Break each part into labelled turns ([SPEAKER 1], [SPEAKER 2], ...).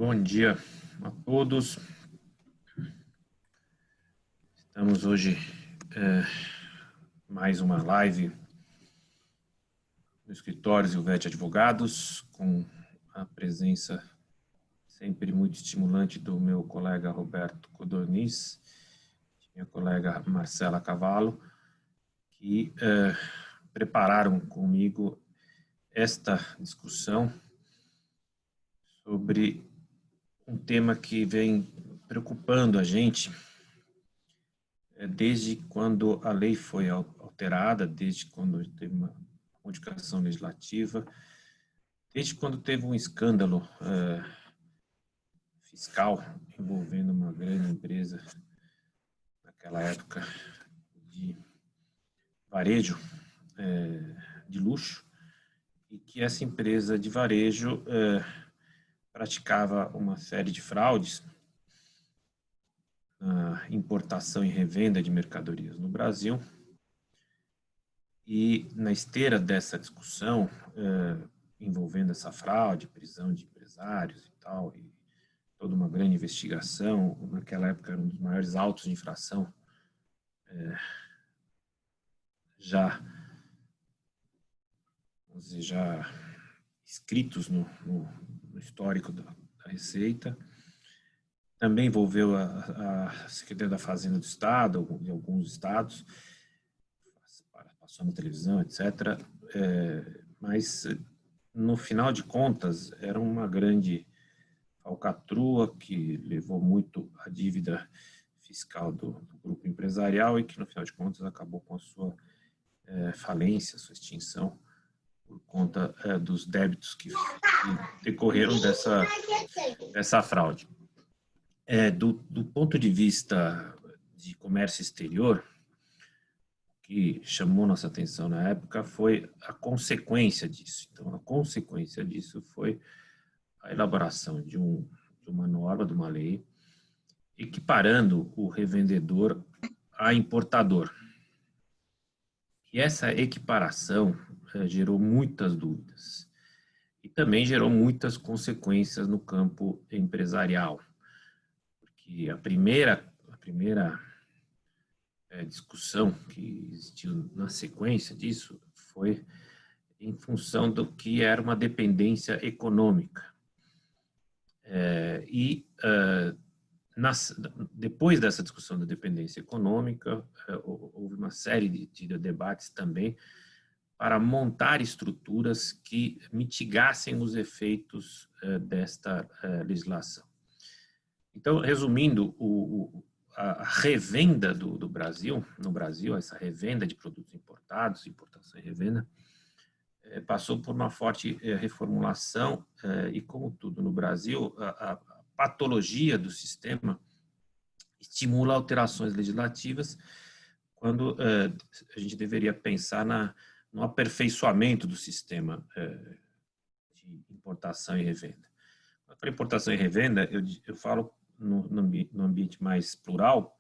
[SPEAKER 1] Bom dia a todos. Estamos hoje mais uma live no escritório Zilvete Advogados, com a presença sempre muito estimulante do meu colega Roberto Codorniz, minha colega Marcela Cavallo, que prepararam comigo esta discussão sobre um tema que vem preocupando a gente desde quando a lei foi alterada, desde quando teve uma modificação legislativa, desde quando teve um escândalo fiscal envolvendo uma grande empresa, naquela época, de varejo de luxo, e que essa empresa de varejo praticava uma série de fraudes na importação e revenda de mercadorias no Brasil. E na esteira dessa discussão, envolvendo essa fraude, prisão de empresários e tal, e toda uma grande investigação, naquela época era um dos maiores autos de infração já escritos no histórico da Receita. Também envolveu a Secretaria da Fazenda do Estado, de alguns estados, passou na televisão, etc. Mas, no final de contas, era uma grande falcatrua que levou muito a dívida fiscal do grupo empresarial e que, no final de contas, acabou com a sua falência, sua extinção, por conta dos débitos que decorreram dessa fraude. Do ponto de vista de comércio exterior, o que chamou nossa atenção na época foi a consequência disso. Então, a consequência disso foi a elaboração de uma norma, de uma lei, equiparando o revendedor a importador. E essa equiparação gerou muitas dúvidas e também gerou muitas consequências no campo empresarial, porque a primeira discussão que existiu na sequência disso foi em função do que era uma dependência econômica. Depois dessa discussão da dependência econômica, houve uma série de debates também para montar estruturas que mitigassem os efeitos desta legislação. Então, resumindo, a revenda no Brasil, essa revenda de produtos importados, importação e revenda, passou por uma forte reformulação e, como tudo no Brasil, a patologia do sistema estimula alterações legislativas quando a gente deveria pensar no aperfeiçoamento do sistema de importação e revenda. Para importação e revenda, eu falo no ambiente mais plural,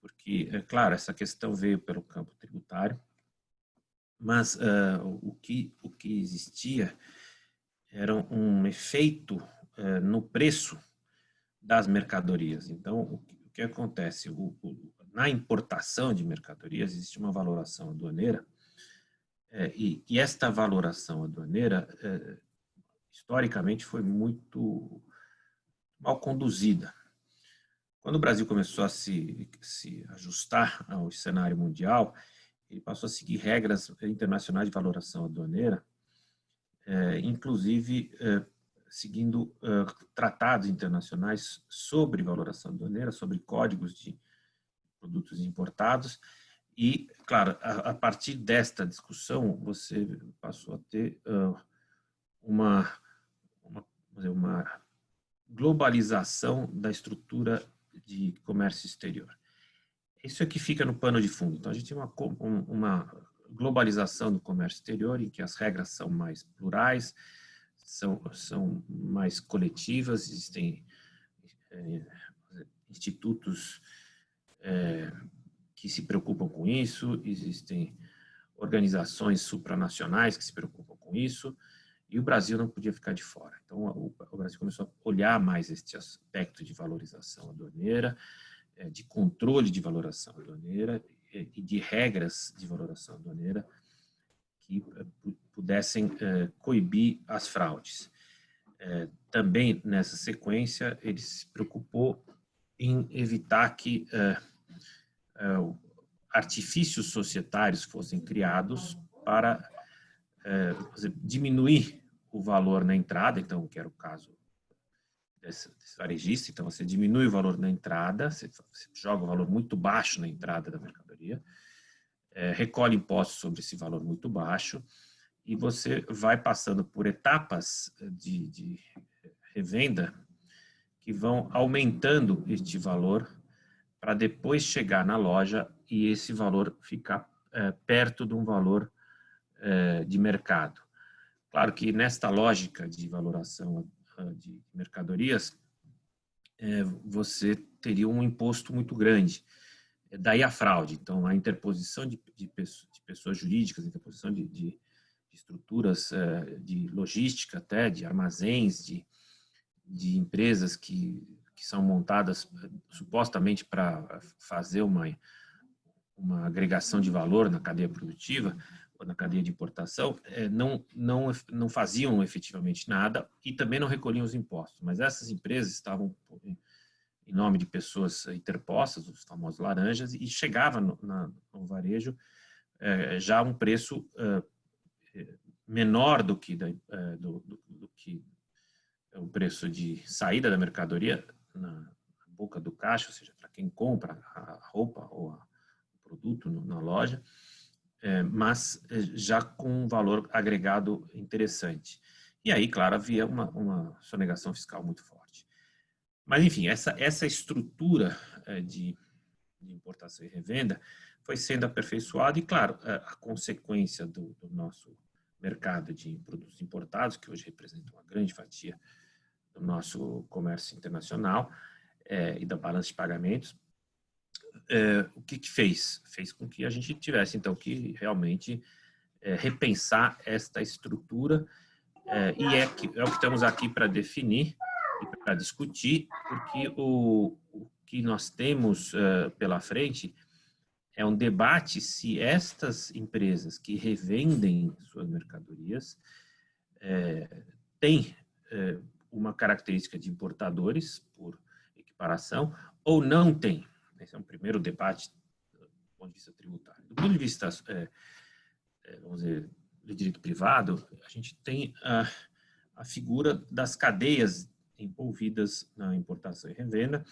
[SPEAKER 1] porque, é claro, essa questão veio pelo campo tributário, mas o que existia era um efeito no preço das mercadorias. Então, o que acontece? Na importação de mercadorias existe uma valoração aduaneira, e esta valoração aduaneira, historicamente, foi muito mal conduzida. Quando o Brasil começou a se ajustar ao cenário mundial, ele passou a seguir regras internacionais de valoração aduaneira, inclusive seguindo tratados internacionais sobre valoração aduaneira, sobre códigos de produtos importados. E, claro, a partir desta discussão, você passou a ter uma globalização da estrutura de comércio exterior. Isso é que fica no pano de fundo. Então, a gente tem uma globalização do comércio exterior, em que as regras são mais plurais, são mais coletivas, existem institutos que se preocupam com isso, existem organizações supranacionais que se preocupam com isso, e o Brasil não podia ficar de fora. Então, o Brasil começou a olhar mais este aspecto de valorização aduaneira, de controle de valoração aduaneira e de regras de valoração aduaneira que pudessem coibir as fraudes. Também, nessa sequência, ele se preocupou em evitar que artifícios societários fossem criados para diminuir o valor na entrada, então, que era o caso desse varejista. Então, você diminui o valor na entrada, você joga um valor muito baixo na entrada da mercadoria, recolhe impostos sobre esse valor muito baixo, e você vai passando por etapas de revenda que vão aumentando este valor para depois chegar na loja e esse valor ficar perto de um valor de mercado. Claro que nesta lógica de valoração de mercadorias, você teria um imposto muito grande. Daí a fraude. Então, a interposição de pessoas jurídicas, a interposição de estruturas de logística, até de armazéns, de empresas que são montadas supostamente para fazer uma agregação de valor na cadeia produtiva ou na cadeia de importação, não faziam efetivamente nada e também não recolhiam os impostos. Mas essas empresas estavam em nome de pessoas interpostas, os famosos laranjas, e chegava no varejo já um preço menor do que o preço de saída da mercadoria na boca do caixa, ou seja, para quem compra a roupa ou o produto na loja, mas já com um valor agregado interessante. E aí, claro, havia uma sonegação fiscal muito forte. Mas, enfim, essa estrutura de importação e revenda foi sendo aperfeiçoada e, claro, a consequência do nosso mercado de produtos importados, que hoje representa uma grande fatia do nosso comércio internacional e da balança de pagamentos, o que fez? Fez com que a gente tivesse, então, que realmente repensar esta estrutura e é o que estamos aqui para definir e para discutir, porque o que nós temos pela frente é um debate se estas empresas que revendem suas mercadorias têm uma característica de importadores, por equiparação, ou não têm. Esse é um primeiro debate do ponto de vista tributário. Do ponto de vista, vamos dizer, do direito privado, a gente tem a figura das cadeias envolvidas na importação e revenda,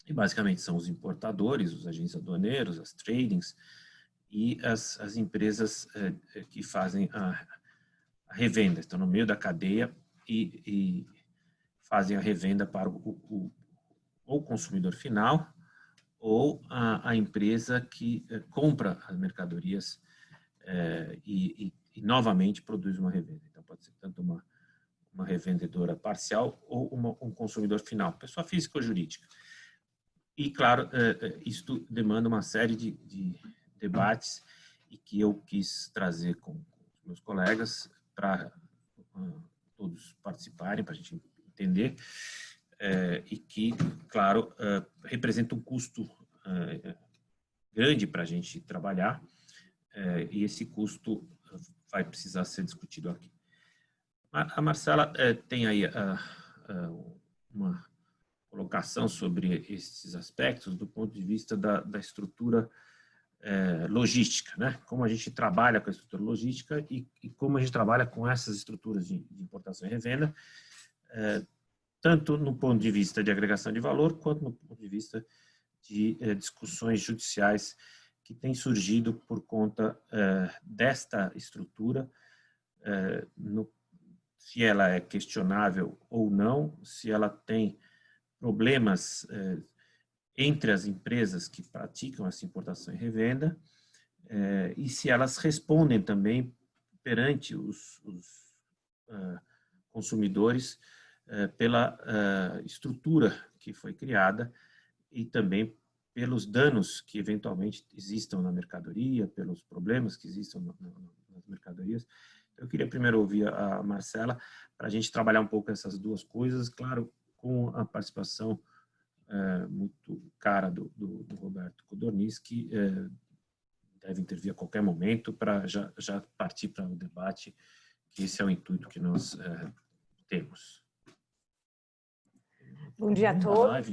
[SPEAKER 1] e basicamente são os importadores, os agentes aduaneiros, as tradings e as empresas que fazem a revenda, estão no meio da cadeia e fazem a revenda para ou o consumidor final ou a empresa que compra as mercadorias e novamente produz uma revenda. Então, pode ser tanto uma revendedora parcial ou um consumidor final, pessoa física ou jurídica. E, claro, isto demanda uma série de debates e que eu quis trazer com os meus colegas para todos participarem, para a gente entender, e que, claro, representa um custo grande para a gente trabalhar, e esse custo vai precisar ser discutido aqui. A Marcela tem aí uma colocação sobre esses aspectos do ponto de vista da estrutura logística, né? Como a gente trabalha com a estrutura logística e como a gente trabalha com essas estruturas de importação e revenda, tanto no ponto de vista de agregação de valor, quanto no ponto de vista de discussões judiciais que têm surgido por conta desta estrutura, se ela é questionável ou não, se ela tem problemas entre as empresas que praticam essa importação e revenda, e se elas respondem também perante os consumidores pela estrutura que foi criada e também pelos danos que eventualmente existam na mercadoria, pelos problemas que existam nas mercadorias. Eu queria primeiro ouvir a Marcela, para a gente trabalhar um pouco essas duas coisas, claro, com a participação muito cara do Roberto Codorniz, que deve intervir a qualquer momento para já partir para o debate, que esse é o intuito que nós temos.
[SPEAKER 2] Bom dia a todos.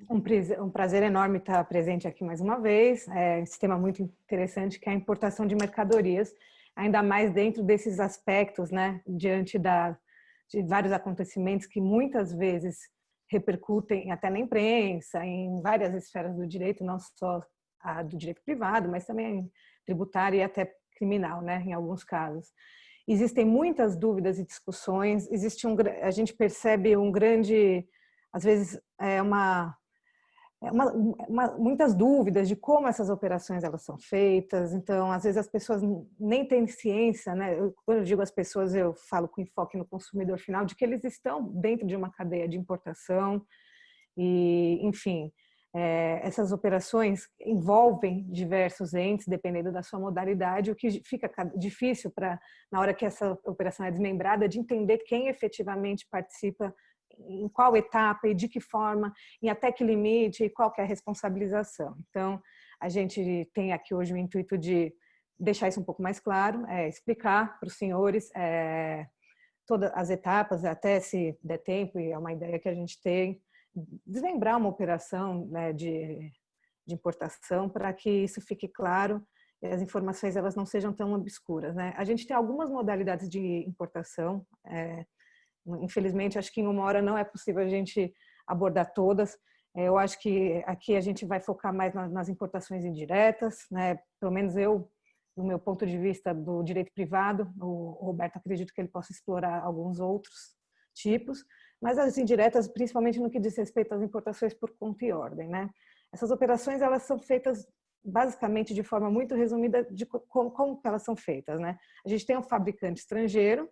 [SPEAKER 2] Um prazer enorme estar presente aqui mais uma vez. É um tema muito interessante, que é a importação de mercadorias, ainda mais dentro desses aspectos, né, diante de vários acontecimentos que muitas vezes repercutem até na imprensa, em várias esferas do direito, não só a do direito privado, mas também tributário e até criminal, né, em alguns casos. Existem muitas dúvidas e discussões, a gente percebe um grande, às vezes, muitas dúvidas de como essas operações elas são feitas. Então, às vezes as pessoas nem têm ciência, né? Quando eu digo as pessoas, eu falo com enfoque no consumidor final, de que eles estão dentro de uma cadeia de importação e, enfim, essas operações envolvem diversos entes, dependendo da sua modalidade, o que fica difícil na hora que essa operação é desmembrada, de entender quem efetivamente participa, em qual etapa e de que forma, e até que limite, e qual que é a responsabilização. Então, a gente tem aqui hoje o intuito de deixar isso um pouco mais claro, explicar para os senhores todas as etapas, até se der tempo, e é uma ideia que a gente tem, desmembrar uma operação, né, de importação, para que isso fique claro e as informações elas não sejam tão obscuras, né? A gente tem algumas modalidades de importação, infelizmente acho que em uma hora não é possível a gente abordar todas. Eu acho que aqui a gente vai focar mais nas importações indiretas, né? Pelo menos eu, do meu ponto de vista do direito privado, o Roberto acredito que ele possa explorar alguns outros tipos, mas as indiretas, principalmente no que diz respeito às importações por conta e ordem, né? Essas operações elas são feitas basicamente de forma muito resumida de como elas são feitas, né? A gente tem um fabricante estrangeiro,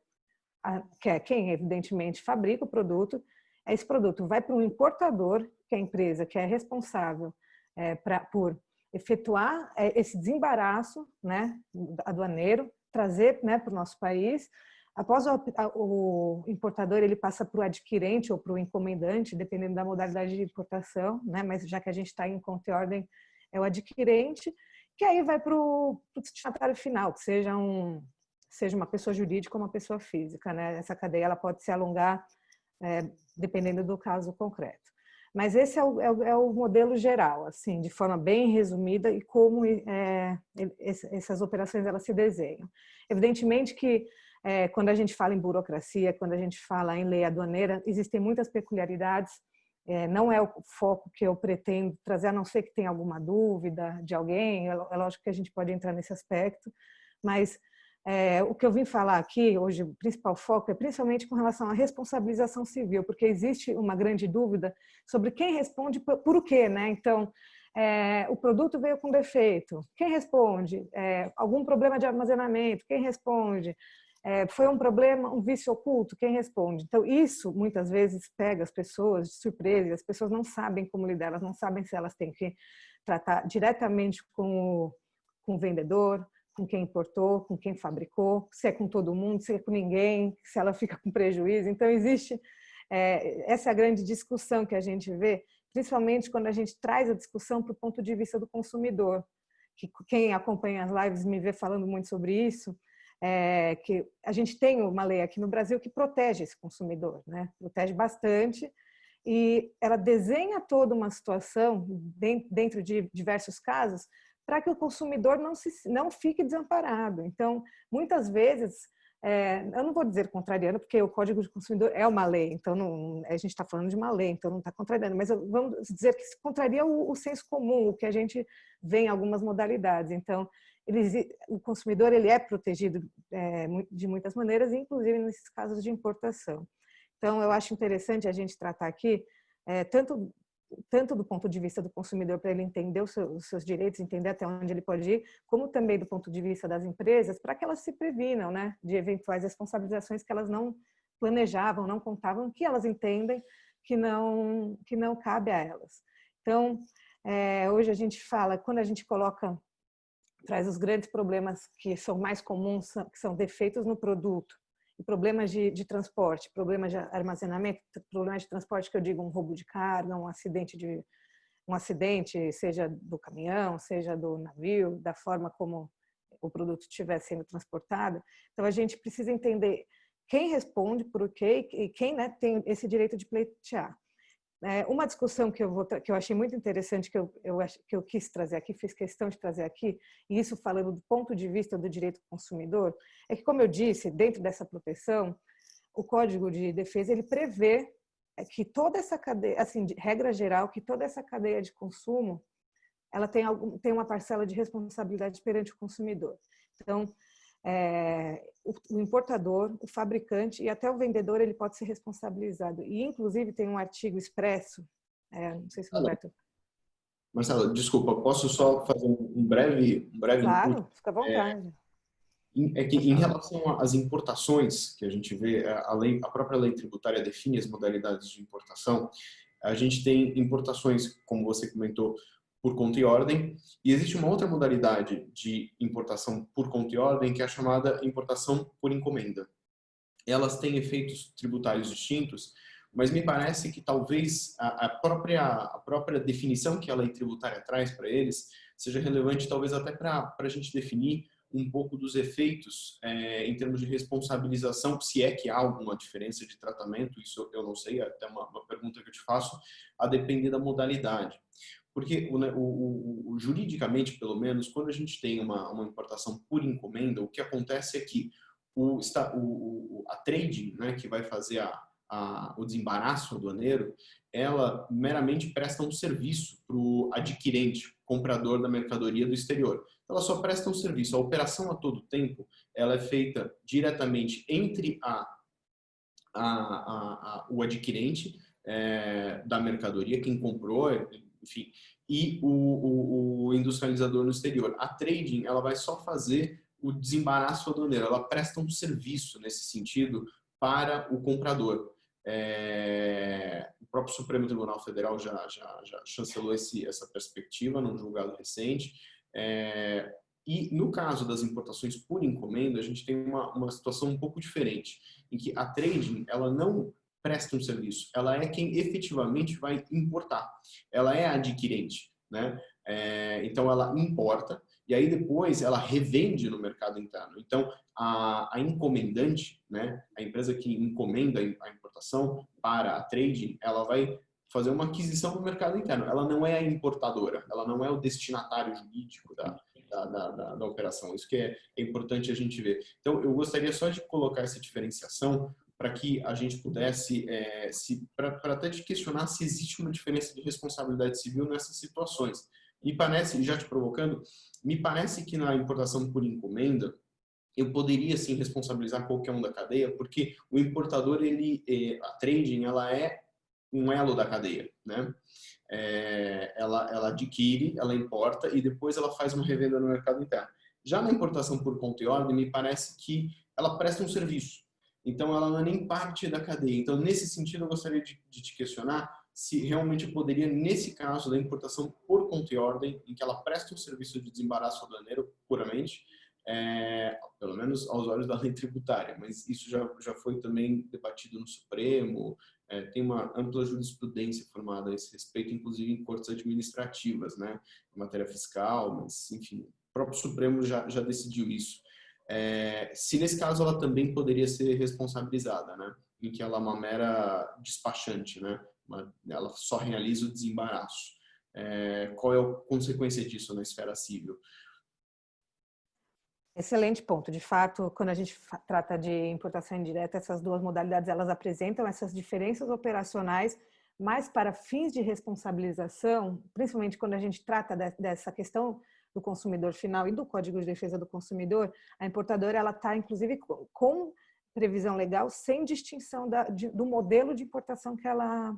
[SPEAKER 2] que é quem evidentemente fabrica o produto. Esse produto vai para um importador, que é a empresa que é responsável por efetuar esse desembaraço, né, aduaneiro, trazer, né, para o nosso país. Após o importador, ele passa para o adquirente ou para o encomendante, dependendo da modalidade de importação, né? Mas já que a gente está em conta e ordem, é o adquirente, que aí vai para o destinatário final, que seja uma pessoa jurídica ou uma pessoa física, né? Essa cadeia ela pode se alongar dependendo do caso concreto. Mas esse é o modelo geral, assim, de forma bem resumida, e como essas operações elas se desenham. Evidentemente que quando a gente fala em burocracia, quando a gente fala em lei aduaneira, existem muitas peculiaridades, não é o foco que eu pretendo trazer, a não ser que tenha alguma dúvida de alguém, é lógico que a gente pode entrar nesse aspecto, mas o que eu vim falar aqui hoje, o principal foco é principalmente com relação à responsabilização civil, porque existe uma grande dúvida sobre quem responde por o quê, né? Então, o produto veio com defeito, quem responde? Algum problema de armazenamento, quem responde? Foi um problema, um vício oculto, quem responde? Então, isso muitas vezes pega as pessoas de surpresa, e as pessoas não sabem como lidar, elas não sabem se elas têm que tratar diretamente com o vendedor, com quem importou, com quem fabricou, se é com todo mundo, se é com ninguém, se ela fica com prejuízo. Então, existe essa grande discussão que a gente vê, principalmente quando a gente traz a discussão para o ponto de vista do consumidor, que quem acompanha as lives me vê falando muito sobre isso, que a gente tem uma lei aqui no Brasil que protege esse consumidor, né? Protege bastante, e ela desenha toda uma situação dentro de diversos casos para que o consumidor não fique desamparado. Então, muitas vezes, eu não vou dizer contrariando, porque o Código de Consumidor é uma lei, então a gente está falando de uma lei, então não está contrariando, mas vamos dizer que contraria o senso comum, o que a gente vê em algumas modalidades. Então, o consumidor ele é protegido de muitas maneiras, inclusive nesses casos de importação. Então, eu acho interessante a gente tratar aqui, tanto do ponto de vista do consumidor, para ele entender os seus direitos, entender até onde ele pode ir, como também do ponto de vista das empresas, para que elas se previnam, né, de eventuais responsabilizações que elas não planejavam, não contavam, que elas entendem que não cabe a elas. Então, hoje a gente fala, quando a gente coloca traz os grandes problemas que são mais comuns, que são defeitos no produto, e problemas de transporte, problemas de armazenamento, problemas de transporte que eu digo um roubo de carga, um acidente, seja do caminhão, seja do navio, da forma como o produto estiver sendo transportado. Então, a gente precisa entender quem responde por quê e quem, né, tem esse direito de pleitear. Uma discussão que eu achei muito interessante, que eu quis trazer aqui, fiz questão de trazer aqui, e isso falando do ponto de vista do direito do consumidor, é que, como eu disse, dentro dessa proteção, o Código de Defesa ele prevê que toda essa cadeia, assim, de regra geral, que toda essa cadeia de consumo, ela tem uma parcela de responsabilidade perante o consumidor. Então, o importador, o fabricante e até o vendedor, ele pode ser responsabilizado. E, inclusive, tem um artigo expresso, não sei se o Roberto...
[SPEAKER 3] Marcela, desculpa, posso só fazer um breve
[SPEAKER 2] Claro,
[SPEAKER 3] input?
[SPEAKER 2] fica à vontade.
[SPEAKER 3] É que em relação às importações que a gente vê, a própria lei tributária define as modalidades de importação. A gente tem importações, como você comentou, por conta e ordem, e existe uma outra modalidade de importação por conta e ordem, que é a chamada importação por encomenda. Elas têm efeitos tributários distintos, mas me parece que talvez a própria definição que a lei tributária traz para eles seja relevante, talvez até para a gente definir um pouco dos efeitos em termos de responsabilização, se é que há alguma diferença de tratamento, isso eu não sei, é até uma pergunta que eu te faço, a depender da modalidade. Porque juridicamente, pelo menos, quando a gente tem uma importação por encomenda, o que acontece é que a trading, né, que vai fazer o desembaraço aduaneiro, ela meramente presta um serviço para o adquirente, comprador da mercadoria do exterior. Ela só presta um serviço. A operação a todo tempo, ela é feita diretamente entre o adquirente da mercadoria, quem comprou, enfim, e o industrializador no exterior. A trading, ela vai só fazer o desembaraço aduaneiro, ela presta um serviço nesse sentido para o comprador. O próprio Supremo Tribunal Federal já chancelou essa perspectiva num julgado recente. E no caso das importações por encomenda, a gente tem uma situação um pouco diferente, em que a trading, ela não presta um serviço, ela é quem efetivamente vai importar, ela é a adquirente, né? Então ela importa e aí depois ela revende no mercado interno. Então a encomendante, né, a empresa que encomenda a importação para a trading, ela vai fazer uma aquisição no mercado interno. Ela não é a importadora, ela não é o destinatário jurídico da operação. Isso que é importante a gente ver. Então eu gostaria só de colocar essa diferenciação para que a gente pudesse, para até te questionar se existe uma diferença de responsabilidade civil nessas situações. Me parece, já te provocando, me parece que na importação por encomenda, eu poderia sim responsabilizar qualquer um da cadeia, porque o importador, a trading, ela é um elo da cadeia, né? Ela adquire, ela importa e depois ela faz uma revenda no mercado interno. Já na importação por conta e ordem, me parece que ela presta um serviço. Então, ela não é nem parte da cadeia. Então, nesse sentido, eu gostaria de te questionar se realmente eu poderia, nesse caso da importação por conta e ordem, em que ela presta um serviço de desembaraço aduaneiro puramente, pelo menos aos olhos da lei tributária, mas isso já foi também debatido no Supremo, tem uma ampla jurisprudência formada a esse respeito, inclusive em cortes administrativas, né, em matéria fiscal, mas, enfim, o próprio Supremo já decidiu isso. Se nesse caso ela também poderia ser responsabilizada, né, em que ela é uma mera despachante, né, ela só realiza o desembaraço. Qual é a consequência disso na esfera civil?
[SPEAKER 2] Excelente ponto. De fato, quando a gente trata de importação indireta, essas duas modalidades elas apresentam essas diferenças operacionais, mas para fins de responsabilização, principalmente quando a gente trata dessa questão do consumidor final e do Código de Defesa do Consumidor, a importadora ela está inclusive com previsão legal, sem distinção do modelo de importação que ela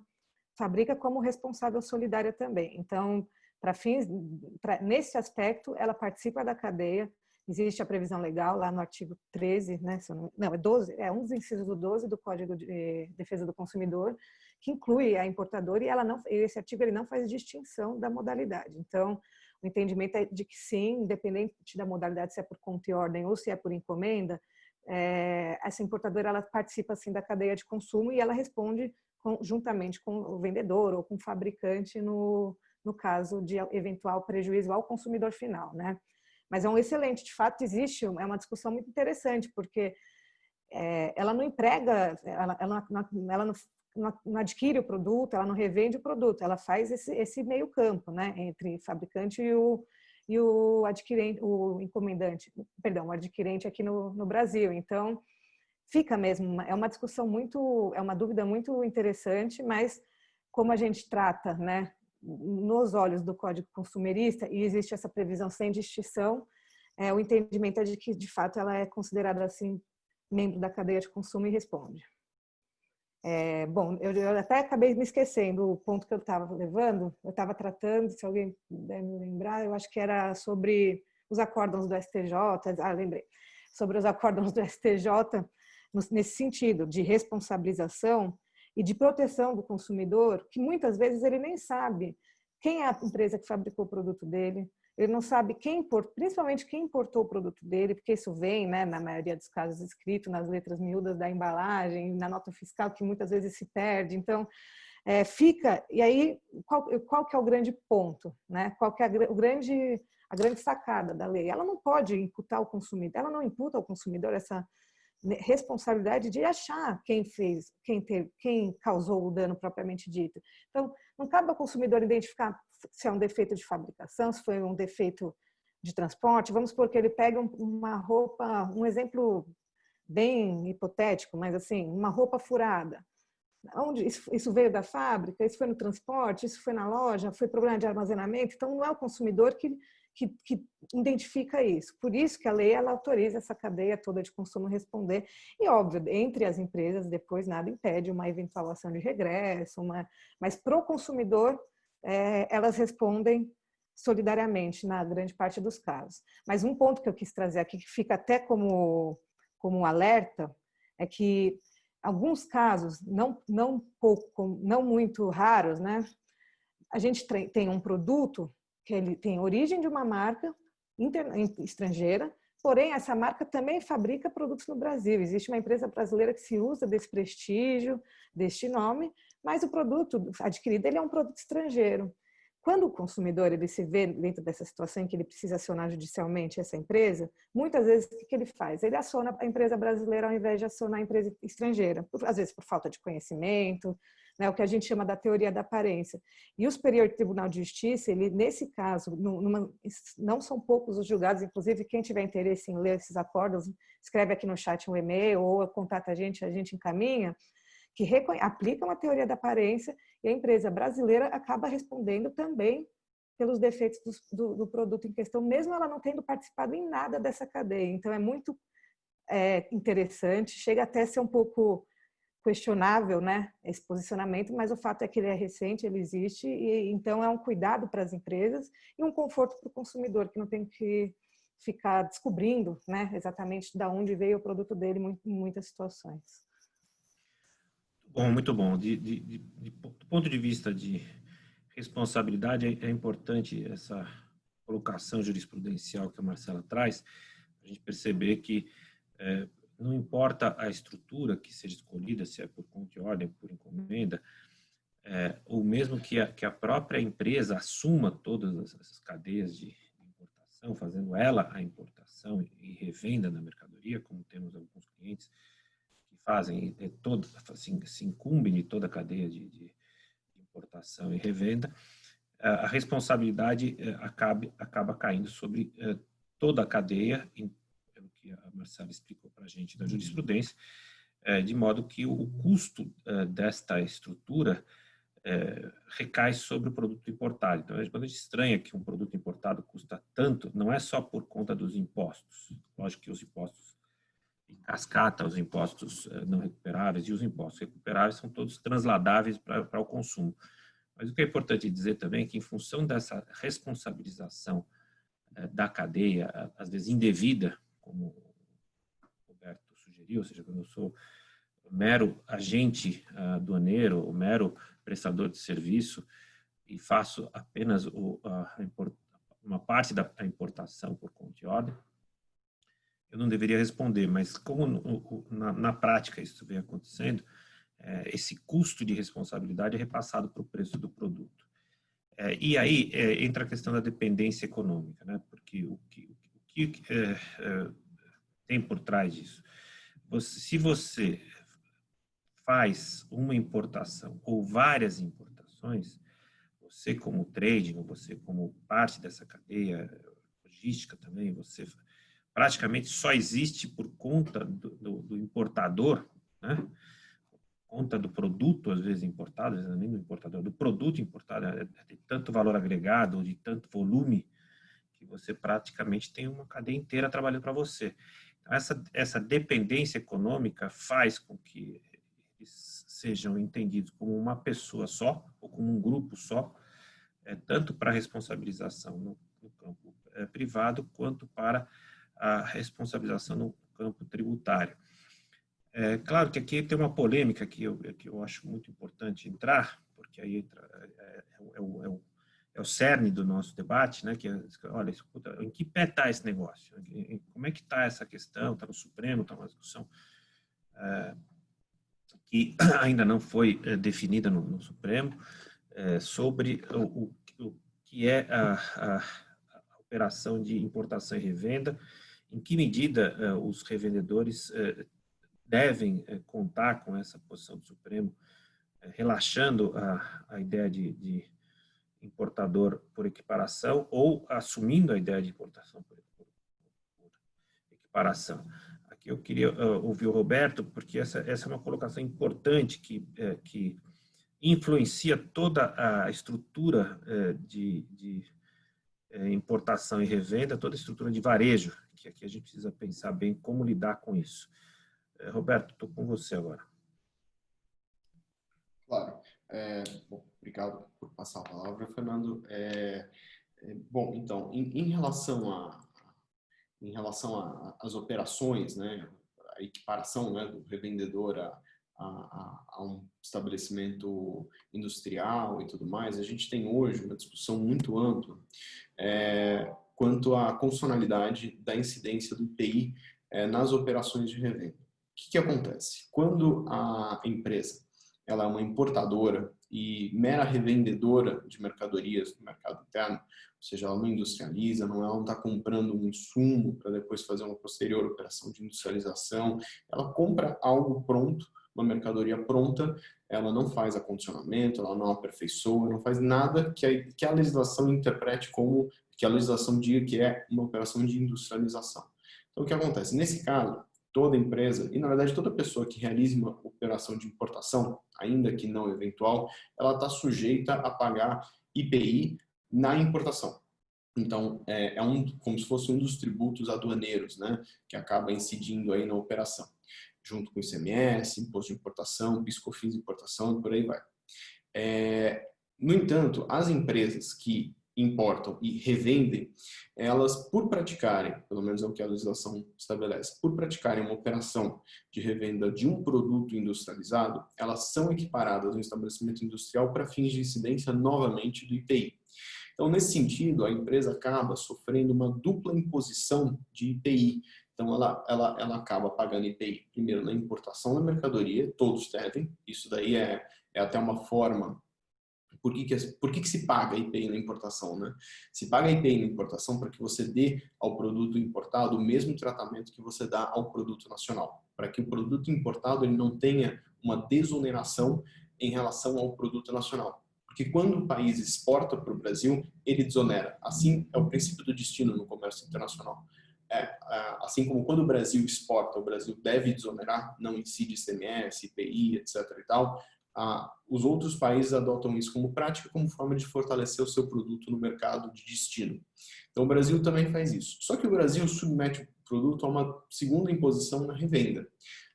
[SPEAKER 2] fabrica como responsável solidária também. Então, nesse aspecto, ela participa da cadeia. Existe a previsão legal lá no artigo 13, né? Não, é 12, é um dos incisos do 12 do Código de Defesa do Consumidor, que inclui a importadora e esse artigo ele não faz distinção da modalidade. Então, O entendimento é de que sim, independente da modalidade, se é por conta e ordem ou se é por encomenda, essa importadora ela participa assim da cadeia de consumo e ela responde juntamente com o vendedor ou com o fabricante no caso de eventual prejuízo ao consumidor final, né? Mas é um excelente, de fato existe, é uma discussão muito interessante, porque ela não emprega, ela não adquire o produto, ela não revende o produto, ela faz esse meio campo, né, entre o fabricante e o adquirente, o encomendante, perdão, o adquirente aqui no Brasil. Então, fica mesmo, é uma discussão muito, é uma dúvida muito interessante, mas como a gente trata, né, nos olhos do Código Consumerista, e existe essa previsão sem distinção, o entendimento é de que, de fato, ela é considerada assim, membro da cadeia de consumo e responde. Bom, eu até acabei me esquecendo o ponto que eu estava levando, eu estava tratando, se alguém puder me lembrar, eu acho que era sobre os acórdãos do STJ, lembrei, sobre os acórdãos do STJ, nesse sentido de responsabilização e de proteção do consumidor, que muitas vezes ele nem sabe quem é a empresa que fabricou o produto dele, ele não sabe principalmente quem importou o produto dele, porque isso vem, né, na maioria dos casos, escrito nas letras miúdas da embalagem, na nota fiscal, que muitas vezes se perde. Então, fica... E aí, qual que é o grande ponto? Né? Qual que é a grande sacada da lei? Ela não pode imputar ao consumidor, ela não imputa ao consumidor essa responsabilidade de achar quem fez, quem causou o dano propriamente dito. Então, não cabe ao consumidor identificar se é um defeito de fabricação, se foi um defeito de transporte. Vamos supor que ele pega uma roupa, um exemplo bem hipotético, mas assim, uma roupa furada. Onde isso veio da fábrica? Isso foi no transporte? Isso foi na loja? Foi problema de armazenamento? Então, não é o consumidor que identifica isso. Por isso que a lei ela autoriza essa cadeia toda de consumo responder. E, óbvio, entre as empresas, depois nada impede uma eventual ação de regresso, mas para o consumidor, elas respondem solidariamente na grande parte dos casos. Mas um ponto que eu quis trazer aqui, que fica até como um alerta, é que alguns casos, não muito raros, né? A gente tem um produto que ele tem origem de uma marca estrangeira, porém essa marca também fabrica produtos no Brasil. Existe uma empresa brasileira que se usa desse prestígio, deste nome, mas o produto adquirido ele é um produto estrangeiro. Quando o consumidor ele se vê dentro dessa situação em que ele precisa acionar judicialmente essa empresa, muitas vezes o que ele faz? Ele aciona a empresa brasileira ao invés de acionar a empresa estrangeira, às vezes por falta de conhecimento, né, o que a gente chama da teoria da aparência. E o Superior Tribunal de Justiça, ele, nesse caso, não são poucos os julgados, inclusive quem tiver interesse em ler esses acordos, escreve aqui no chat um e-mail ou contata a gente encaminha, que aplica uma teoria da aparência e a empresa brasileira acaba respondendo também pelos defeitos do produto em questão, mesmo ela não tendo participado em nada dessa cadeia. Então, é muito interessante, chega até a ser um pouco questionável, né, esse posicionamento, mas o fato é que ele é recente, ele existe, e então é um cuidado para as empresas e um conforto para o consumidor, que não tem que ficar descobrindo, né, exatamente de onde veio o produto dele em muitas situações.
[SPEAKER 1] Bom, muito bom. Do ponto de vista de responsabilidade, é importante essa colocação jurisprudencial que a Marcela traz, a gente perceber que não importa a estrutura que seja escolhida, se é por conta e ordem, por encomenda, ou mesmo que a própria empresa assuma todas essas cadeias de importação, fazendo ela a importação e revenda da mercadoria, como temos alguns clientes fazem se incumbem de toda a cadeia de importação e revenda, a responsabilidade acaba caindo sobre toda a cadeia, pelo que a Marcela explicou para a gente da jurisprudência, de modo que o custo desta estrutura recai sobre o produto importado. Então, quando a gente estranha que um produto importado custa tanto, não é só por conta dos impostos. Lógico que os impostos cascata, os impostos não recuperáveis e os impostos recuperáveis são todos transladáveis para o consumo. Mas o que é importante dizer também é que, em função dessa responsabilização da cadeia, às vezes indevida, como o Roberto sugeriu, ou seja, quando eu sou mero agente aduaneiro, ou mero prestador de serviço e faço apenas uma parte da importação por conta de ordem, eu não deveria responder, mas como na prática isso vem acontecendo, esse custo de responsabilidade é repassado para o preço do produto. E aí entra a questão da dependência econômica, né? Porque o que tem por trás disso? Se você faz uma importação ou várias importações, você como trading, ou você como parte dessa cadeia logística também, você praticamente só existe por conta do importador, né? Conta do produto, às vezes importado, às vezes nem do importador, do produto importado, de tanto valor agregado, ou de tanto volume, que você praticamente tem uma cadeia inteira trabalhando para você. Então, essa dependência econômica faz com que eles sejam entendidos como uma pessoa só, ou como um grupo só, tanto para a responsabilização no campo privado, quanto para a responsabilização no campo tributário. Claro que aqui tem uma polêmica que eu acho muito importante entrar, porque aí entra, é o cerne do nosso debate, né? Que olha, escuta, em que pé está esse negócio? Como é que está essa questão? Está no Supremo, está uma discussão que ainda não foi definida no Supremo, sobre o que é a operação de importação e revenda, em que medida os revendedores devem contar com essa posição do Supremo, relaxando a ideia de importador por equiparação ou assumindo a ideia de importação por equiparação. Aqui eu queria ouvir o Roberto, porque essa é uma colocação importante que influencia toda a estrutura de importação e revenda, toda a estrutura de varejo, que aqui a gente precisa pensar bem como lidar com isso. Roberto, estou com você agora.
[SPEAKER 3] Claro. Bom, obrigado por passar a palavra, Fernando. Bom, então, em relação às operações, né, a equiparação, né, do revendedor a um estabelecimento industrial e tudo mais, a gente tem hoje uma discussão muito ampla quanto à constitucionalidade da incidência do IPI nas operações de revenda. O que acontece? Quando a empresa ela é uma importadora e mera revendedora de mercadorias no mercado interno, ou seja, ela não industrializa, ela não está comprando um insumo para depois fazer uma posterior operação de industrialização, ela compra algo pronto, uma mercadoria pronta, ela não faz acondicionamento, ela não aperfeiçoa, não faz nada que a legislação interprete como, que a legislação diga que é uma operação de industrialização. Então, o que acontece? Nesse caso, toda empresa, e na verdade toda pessoa que realize uma operação de importação, ainda que não eventual, ela está sujeita a pagar IPI na importação. Então, como se fosse um dos tributos aduaneiros, né, que acaba incidindo aí na operação, junto com ICMS, imposto de importação, PIS/COFINS de importação e por aí vai. No entanto, as empresas que importam e revendem, elas, por praticarem, pelo menos é o que a legislação estabelece, por praticarem uma operação de revenda de um produto industrializado, elas são equiparadas no estabelecimento industrial para fins de incidência novamente do IPI. Então, nesse sentido, a empresa acaba sofrendo uma dupla imposição de IPI. Então, ela acaba pagando IPI, primeiro, na importação da mercadoria, todos devem, isso daí é até uma forma. Por que se paga IPI na importação, né? Se paga IPI na importação para que você dê ao produto importado o mesmo tratamento que você dá ao produto nacional, para que o produto importado ele não tenha uma desoneração em relação ao produto nacional. Porque quando o país exporta para o Brasil, ele desonera. Assim é o princípio do destino no comércio internacional. Assim como quando o Brasil exporta, o Brasil deve desonerar, não incide ICMS, IPI, etc. e tal. Os outros países adotam isso como prática, como forma de fortalecer o seu produto no mercado de destino. Então o Brasil também faz isso. Só que o Brasil submete o produto a uma segunda imposição na revenda,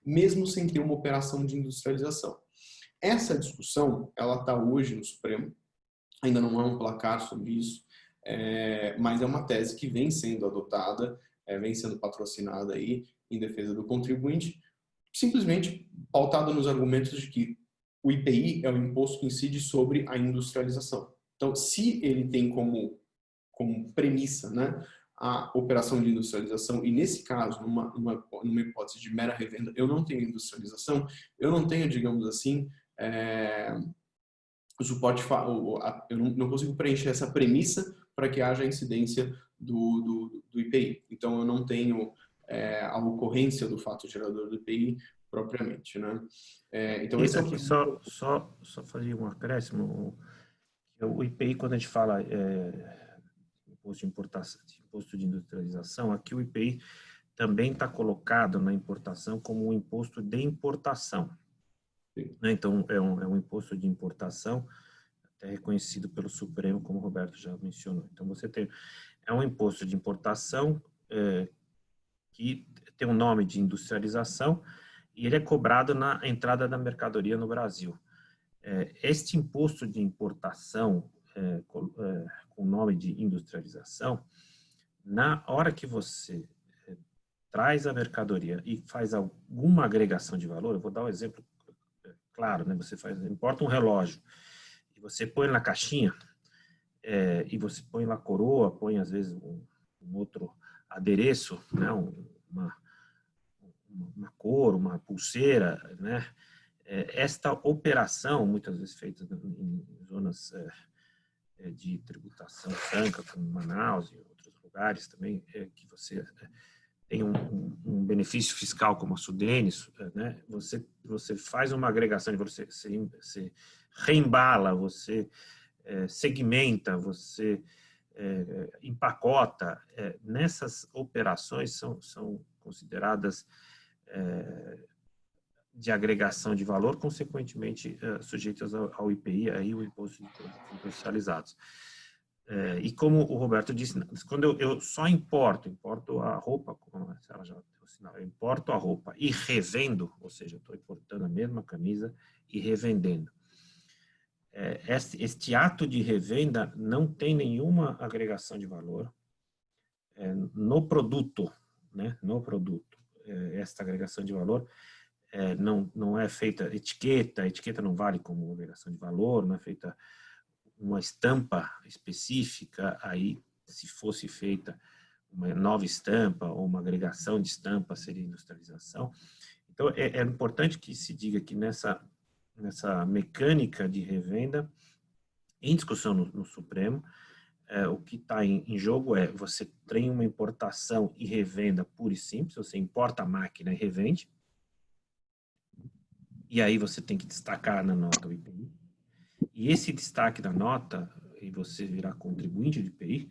[SPEAKER 3] mesmo sem ter uma operação de industrialização. Essa discussão, ela está hoje no Supremo, ainda não há um placar sobre isso, mas é uma tese que vem sendo adotada, vem sendo patrocinada aí em defesa do contribuinte, simplesmente pautada nos argumentos de que o IPI é o imposto que incide sobre a industrialização. Então, se ele tem como como premissa, né, a operação de industrialização, e nesse caso, numa hipótese de mera revenda, eu não tenho industrialização, eu não tenho, digamos assim, o suporte, eu não consigo preencher essa premissa para que haja incidência do IPI. Então, eu não tenho a ocorrência do fato gerador do IPI propriamente, né? Então, esse
[SPEAKER 1] aqui só fazer um acréscimo. O IPI, quando a gente fala imposto de importação, imposto de industrialização, aqui o IPI também está colocado na importação como um imposto de importação. Né? Então, é um imposto de importação, até reconhecido pelo Supremo, como o Roberto já mencionou. Então, você tem um imposto de importação que tem um nome de industrialização e ele é cobrado na entrada da mercadoria no Brasil. Este imposto de importação, com o nome de industrialização, na hora que você traz a mercadoria e faz alguma agregação de valor, eu vou dar um exemplo claro, né? Você importa um relógio e você põe na caixinha e você põe lá coroa, põe às vezes um outro adereço, né? Uma cor, uma pulseira, né? Esta operação, muitas vezes feita em zonas de tributação franca, como Manaus e outros lugares também, que você tem um benefício fiscal como a Sudenes, né? Você faz uma agregação, você reembala, você segmenta, você empacota. Nessas operações são consideradas de agregação de valor, consequentemente sujeitas ao IPI, aí o imposto de produtos industrializados. E como o Roberto disse, quando eu só importo a roupa, como ela já deu sinal, eu importo a roupa e revendo, ou seja, eu estou importando a mesma camisa e revendendo. Este ato de revenda não tem nenhuma agregação de valor no produto, né? No produto. Esta agregação de valor não é feita etiqueta, a etiqueta não vale como agregação de valor, não é feita uma estampa específica, aí se fosse feita uma nova estampa ou uma agregação de estampa seria industrialização. Então, é importante que se diga que nessa mecânica de revenda, em discussão no Supremo, o que está em jogo você tem uma importação e revenda pura e simples, você importa a máquina e revende, e aí você tem que destacar na nota o IPI. E esse destaque da nota, e você virar contribuinte de IPI,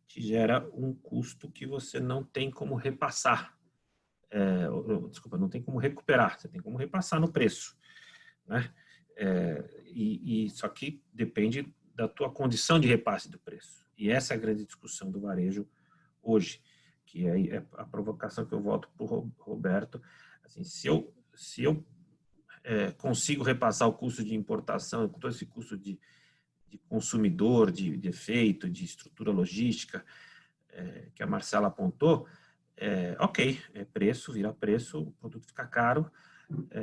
[SPEAKER 1] te gera um custo que você não tem como repassar. Desculpa, não tem como recuperar, você tem como repassar no preço. Né? Só que depende da tua condição de repasse do preço. E essa é a grande discussão do varejo hoje, que é a provocação que eu volto para o Roberto. Assim, se eu consigo repassar o custo de importação, todo esse custo de consumidor, de efeito, de estrutura logística que a Marcela apontou, ok, preço, vira preço, o produto fica caro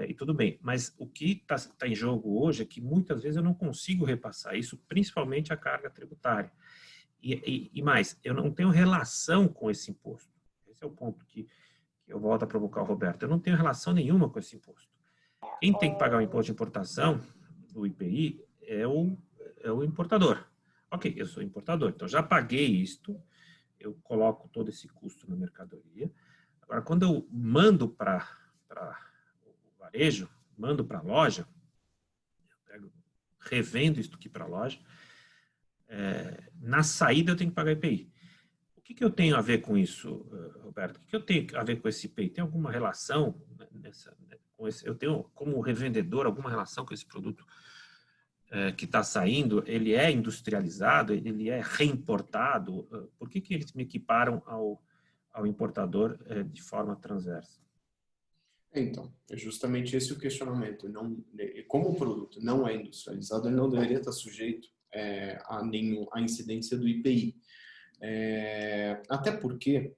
[SPEAKER 1] e tudo bem. Mas o que está em jogo hoje é que muitas vezes eu não consigo repassar isso, principalmente a carga tributária. E mais, eu não tenho relação com esse imposto. Esse é o ponto que eu volto a provocar o Roberto. Eu não tenho relação nenhuma com esse imposto. Quem tem que pagar o imposto de importação, o IPI, é o importador. Ok, eu sou importador, então já paguei isto, eu coloco todo esse custo na mercadoria. Agora, quando eu mando para o varejo, mando para a loja, eu revendo isso aqui para a loja, na saída eu tenho que pagar IPI. O que eu tenho a ver com isso, Roberto? O que eu tenho a ver com esse IPI? Tem alguma relação eu tenho, como revendedor, alguma relação com esse produto que está saindo? Ele é industrializado? Ele é reimportado? Por que eles me equiparam ao importador de forma transversa?
[SPEAKER 3] Então, é justamente esse o questionamento. Como o produto não é industrializado, ele não deveria estar sujeito à incidência do IPI. Até porque,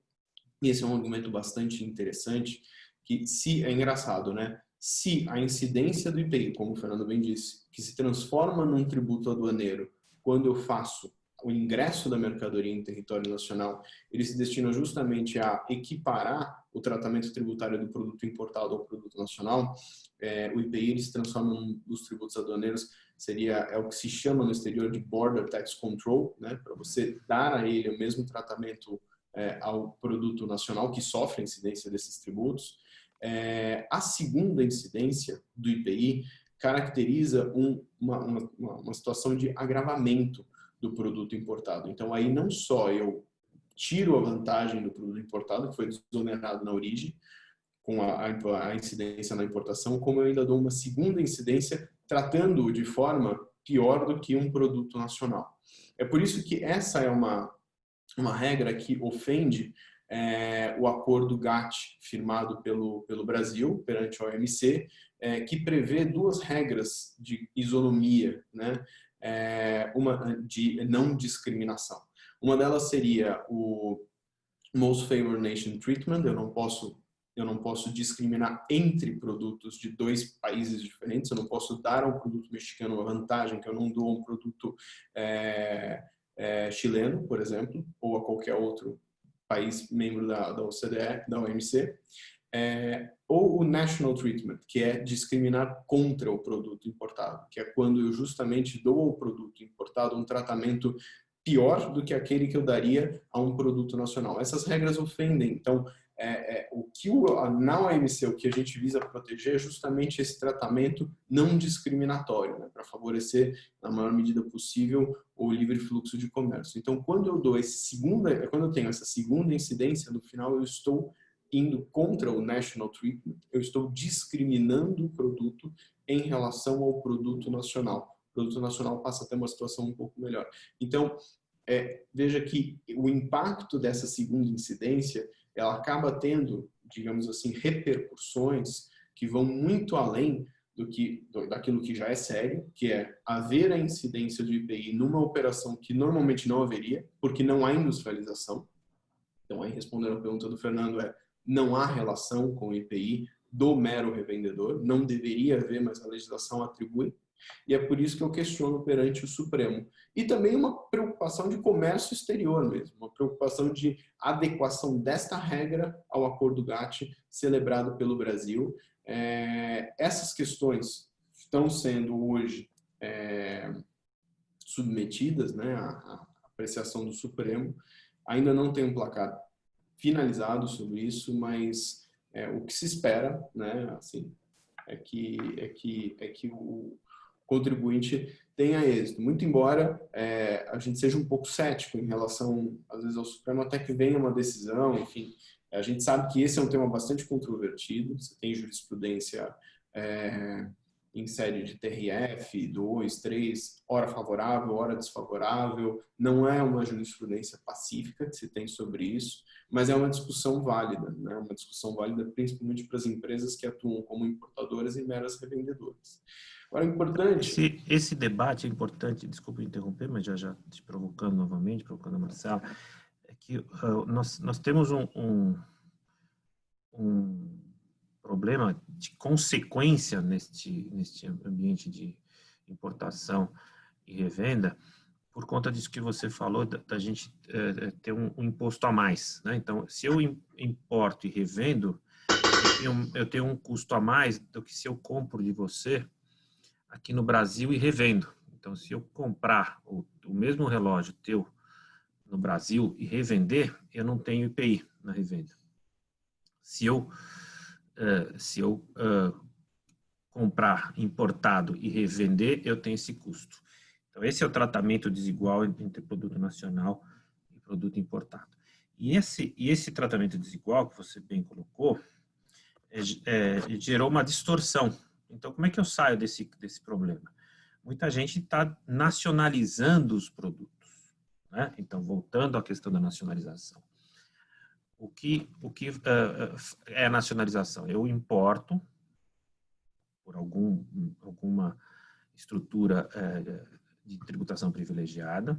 [SPEAKER 3] e esse é um argumento bastante interessante, que é engraçado, né? Se a incidência do IPI, como o Fernando bem disse, que se transforma num tributo aduaneiro quando eu faço o ingresso da mercadoria em território nacional, ele se destina justamente a equiparar o tratamento tributário do produto importado ao produto nacional. O IPI ele se transforma nos tributos aduaneiros, é o que se chama no exterior de Border Tax Control, né, para você dar a ele o mesmo tratamento ao produto nacional que sofre a incidência desses tributos. A segunda incidência do IPI caracteriza uma situação de agravamento do produto importado. Então, aí não só eu tiro a vantagem do produto importado, que foi desonerado na origem, com a incidência na importação, como eu ainda dou uma segunda incidência, tratando-o de forma pior do que um produto nacional. É por isso que essa é uma regra que ofende o acordo GATT firmado pelo Brasil perante a OMC, que prevê duas regras de isonomia, né? Uma de não discriminação. Uma delas seria o Most Favored Nation Treatment. Eu não posso discriminar entre produtos de dois países diferentes. Eu não posso dar ao produto mexicano uma vantagem que eu não dou a um produto chileno, por exemplo, ou a qualquer outro país membro da OCDE, da OMC. Ou o National Treatment, que é discriminar contra o produto importado, que é quando eu justamente dou ao produto importado um tratamento pior do que aquele que eu daria a um produto nacional. Essas regras ofendem. Então, na OMC, o que a gente visa proteger é justamente esse tratamento não discriminatório, né, para favorecer, na maior medida possível, o livre fluxo de comércio. Então, quando eu tenho essa segunda incidência, no final eu estou indo contra o National Treatment, eu estou discriminando o produto em relação ao produto nacional. O produto nacional passa a ter uma situação um pouco melhor. Então, veja que o impacto dessa segunda incidência, ela acaba tendo, digamos assim, repercussões que vão muito além daquilo que já é sério, que é haver a incidência do IPI numa operação que normalmente não haveria, porque não há industrialização. Então, aí respondendo a pergunta do Fernando, não há relação com o IPI do mero revendedor, não deveria haver, mas a legislação atribui. E é por isso que eu questiono perante o Supremo. E também uma preocupação de comércio exterior mesmo, uma preocupação de adequação desta regra ao acordo GATT celebrado pelo Brasil. Essas questões estão sendo hoje submetidas, né, à apreciação do Supremo. Ainda não tem um placar finalizado sobre isso, mas o que se espera, né, assim, é que o contribuinte tenha êxito. Muito embora a gente seja um pouco cético em relação, às vezes, ao Supremo, até que venha uma decisão, enfim. A gente sabe que esse é um tema bastante controvertido. Você tem jurisprudência em sede de TRF, 2, 3, hora favorável, hora desfavorável. Não é uma jurisprudência pacífica que se tem sobre isso, mas é uma discussão válida, né? Uma discussão válida principalmente para as empresas que atuam como importadoras e meras revendedoras. Agora, importante...
[SPEAKER 1] Esse debate é importante, desculpa interromper, mas já te provocando novamente, provocando a Marcela, é que nós temos um problema de consequência neste ambiente de importação e revenda, por conta disso que você falou, da gente ter um imposto a mais, né? Então, se eu importo e revendo, eu tenho um custo a mais do que se eu compro de você aqui no Brasil e revendo. Então, se eu comprar o mesmo relógio teu no Brasil e revender, eu não tenho IPI na revenda. Se eu comprar importado e revender, eu tenho esse custo. Então, esse é o tratamento desigual entre produto nacional e produto importado. E esse tratamento desigual, que você bem colocou, gerou uma distorção. Então, como é que eu saio desse problema? Muita gente está nacionalizando os produtos, né? Então, voltando à questão da nacionalização. O que é a nacionalização? Eu importo por alguma estrutura de tributação privilegiada,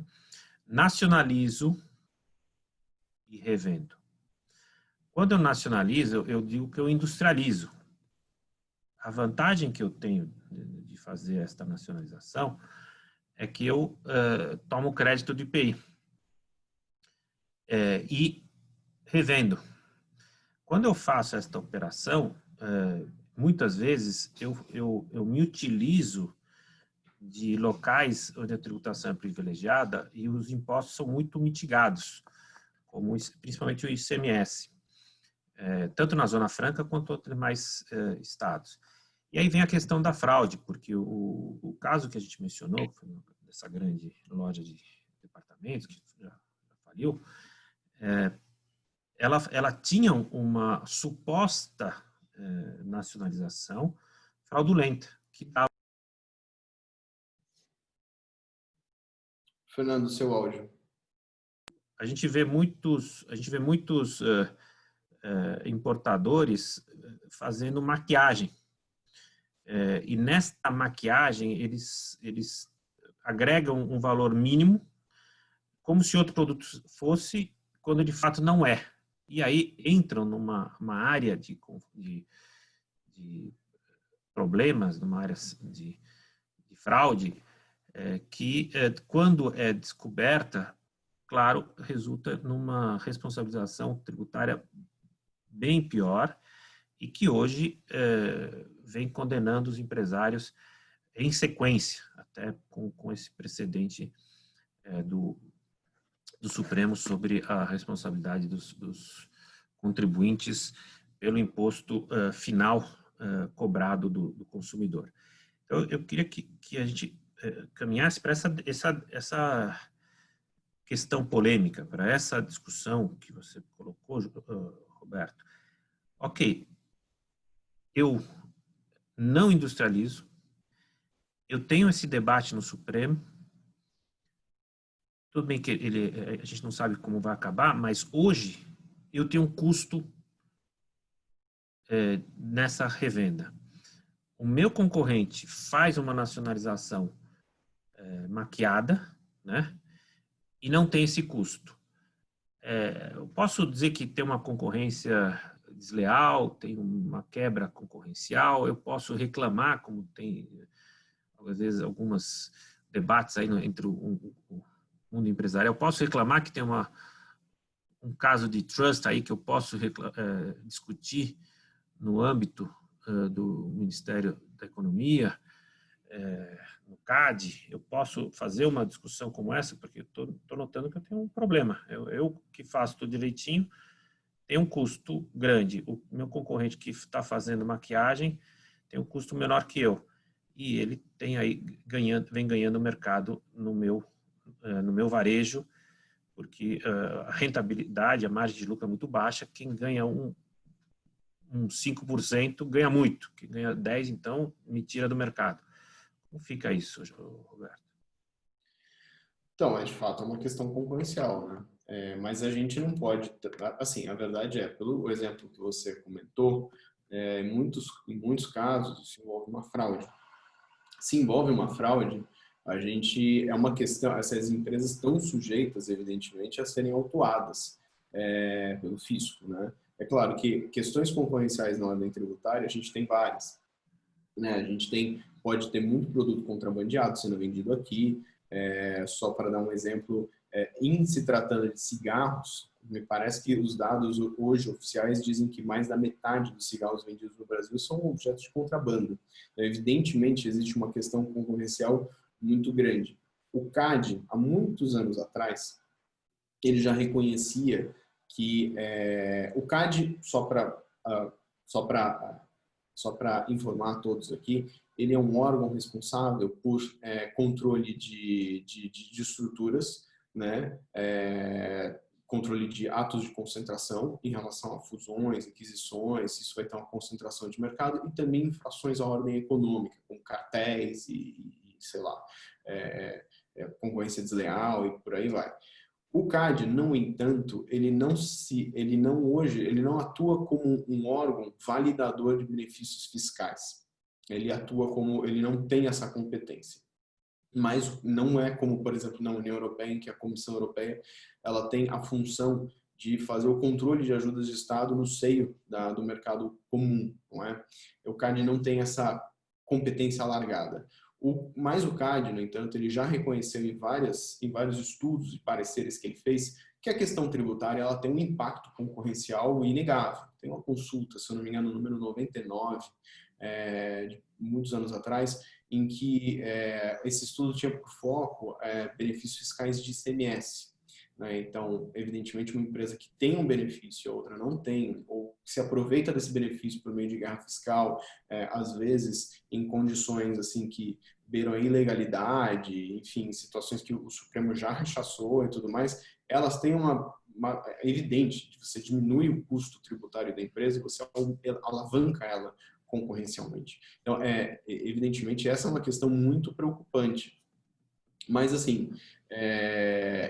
[SPEAKER 1] nacionalizo e revendo. Quando eu nacionalizo, eu digo que eu industrializo. A vantagem que eu tenho de fazer esta nacionalização é que eu tomo crédito de IPI e revendo. Quando eu faço esta operação, muitas vezes eu me utilizo de locais onde a tributação é privilegiada e os impostos são muito mitigados, como principalmente o ICMS, tanto na Zona Franca quanto em outros demais estados. E aí vem a questão da fraude, porque o caso que a gente mencionou, que foi dessa grande loja de departamentos, que já faliu, ela tinha uma suposta nacionalização fraudulenta, que dava.
[SPEAKER 3] Fernando, seu áudio.
[SPEAKER 1] A gente vê muitos importadores fazendo maquiagem. E nesta maquiagem, eles agregam um valor mínimo, como se outro produto fosse, quando de fato não é. E aí entram numa área de problemas, numa área de fraude, que quando é descoberta, claro, resulta numa responsabilização tributária bem pior e que hoje vem condenando os empresários em sequência, até com esse precedente do Supremo sobre a responsabilidade dos contribuintes pelo imposto final cobrado do consumidor. Então, eu queria que a gente caminhasse para essa questão polêmica, para essa discussão que você colocou, Roberto. Ok, eu não industrializo, eu tenho esse debate no Supremo, tudo bem que a gente não sabe como vai acabar, mas hoje eu tenho um custo nessa revenda. O meu concorrente faz uma nacionalização maquiada, né? E não tem esse custo. Eu posso dizer que tem uma concorrência desleal, tem uma quebra concorrencial, eu posso reclamar, como tem, às vezes, alguns debates aí entre o mundo empresarial, eu posso reclamar que tem um caso de trust aí que eu posso discutir no âmbito do Ministério da Economia, no CAD, eu posso fazer uma discussão como essa, porque eu estou notando que eu tenho um problema. Eu que faço tudo direitinho, tem um custo grande. O meu concorrente que está fazendo maquiagem tem um custo menor que eu. E ele tem aí vem ganhando mercado no meu varejo, porque a rentabilidade, a margem de lucro é muito baixa. Quem ganha um 5% ganha muito. Quem ganha 10%, então, me tira do mercado. Como fica isso, Roberto?
[SPEAKER 3] Então, de fato, é uma questão concorrencial, né? Mas a gente não pode... Assim, a verdade pelo exemplo que você comentou, em muitos casos, se envolve uma fraude. Se envolve uma fraude, é uma questão... Essas empresas estão sujeitas, evidentemente, a serem autuadas pelo fisco, né? É claro que questões concorrenciais na ordem tributária, a gente tem várias, né? A gente pode ter muito produto contrabandeado sendo vendido aqui. Só para dar um exemplo, em se tratando de cigarros, me parece que os dados hoje oficiais dizem que mais da metade dos cigarros vendidos no Brasil são objetos de contrabando. Então, evidentemente, existe uma questão concorrencial muito grande. O CAD, há muitos anos atrás, ele já reconhecia que o CAD, só para informar a todos aqui, ele é um órgão responsável por controle de estruturas, né? Controle de atos de concentração em relação a fusões, aquisições, isso vai ter uma concentração de mercado, e também infrações à ordem econômica, como cartéis e sei lá, concorrência desleal e por aí vai. O CAD, no entanto, ele não atua como um órgão validador de benefícios fiscais. Ele não tem essa competência. Mas não é como, por exemplo, na União Europeia, em que a Comissão Europeia ela tem a função de fazer o controle de ajudas de Estado no seio do mercado comum, não é? O CAD não tem essa competência alargada. Mas o CAD, no entanto, ele já reconheceu em vários estudos e pareceres que ele fez que a questão tributária ela tem um impacto concorrencial inegável. Tem uma consulta, se eu não me engano, número 99, de muitos anos atrás, em que esse estudo tinha por foco benefícios fiscais de ICMS. Né? Então, evidentemente, uma empresa que tem um benefício e a outra não tem, ou se aproveita desse benefício por meio de guerra fiscal, às vezes em condições assim que beiram a ilegalidade, enfim, situações que o Supremo já rechaçou e tudo mais, elas têm é evidente, você diminui o custo tributário da empresa e você alavanca ela concorrencialmente. Então, evidentemente, essa é uma questão muito preocupante. Mas, assim,